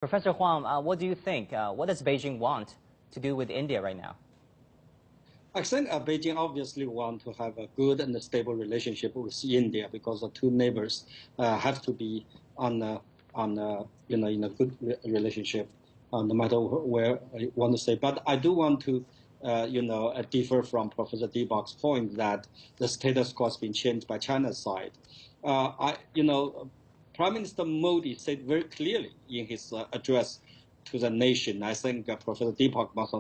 Professor Huang, what do you think? What does Beijing want to do with India right now? I think Beijing obviously want to have a good and stable relationship with India because the two neighbors have to be in a good relationship, no matter where you want to say. But I do want to differ from Professor Debak's point that the status quo has been changed by China's side. Prime Minister Modi said very clearly in his address to the nation, I think Professor Deepak must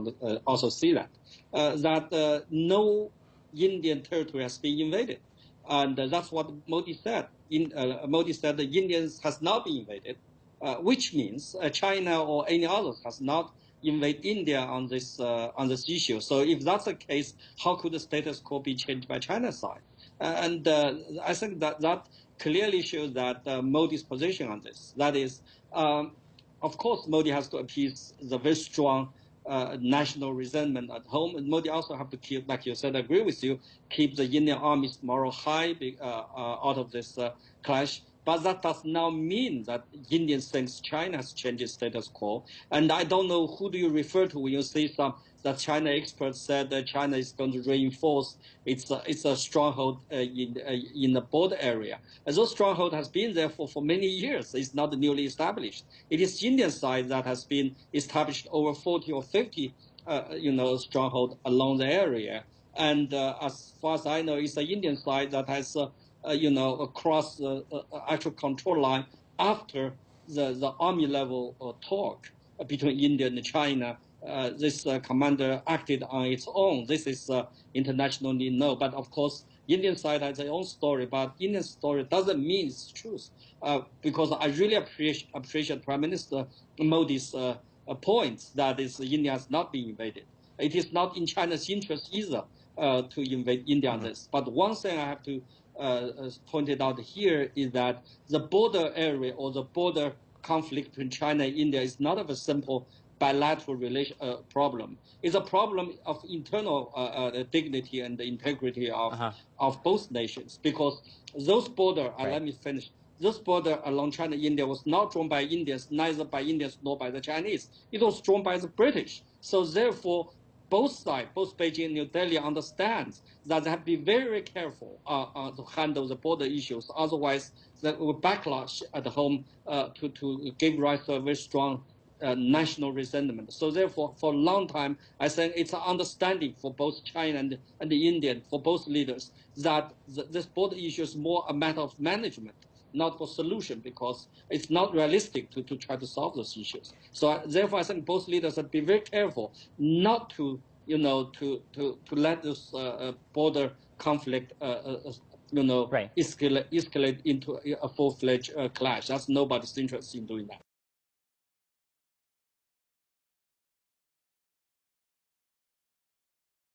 also see that, that no Indian territory has been invaded. And that's what Modi said. Modi said the Indians has not been invaded, which means China or any others has not invaded India on this issue. So if that's the case, how could the status quo be changed by China's side? And I think that clearly shows that Modi's position on this. That is, of course, Modi has to appease the very strong national resentment at home. And Modi also have to keep, like you said, I agree with you, keep the Indian army's moral high out of this clash. But that does not mean that Indians think China has changed its status quo. And I don't know who do you refer to when you say that China experts said that China is going to reinforce its a stronghold in the border area. And those stronghold has been there for many years. It's not newly established. It is Indian side that has been established over 40 or 50 stronghold along the area. And as far as I know, it's the Indian side that has across the actual control line after the army level talk between India and China. This commander acted on its own. This is internationally known. But of course, Indian side has their own story. But Indian story doesn't mean it's truth. Because I really appreciate Prime Minister Modi's points that India has not been invaded. It is not in China's interest either to invade India on this. But one thing I have to pointed out here is that the border area or the border conflict between China and India is not of a simple bilateral problem. It's a problem of internal dignity and the integrity of both nations, because those border, let me finish, this border along China and India was not drawn by Indians, neither by Indians nor by the Chinese. It was drawn by the British. So therefore, both sides, both Beijing and New Delhi, understands that they have to be very, very careful to handle the border issues. Otherwise, that will backlash at home to give rise to a very strong national resentment. So therefore, for a long time, I think it's an understanding for both China and the Indian, for both leaders, that this border issue is more a matter of management, not for solution, because it's not realistic to try to solve those issues. So therefore, I think both leaders have to be very careful not to let this border conflict escalate into a full-fledged clash. That's nobody's interest in doing that.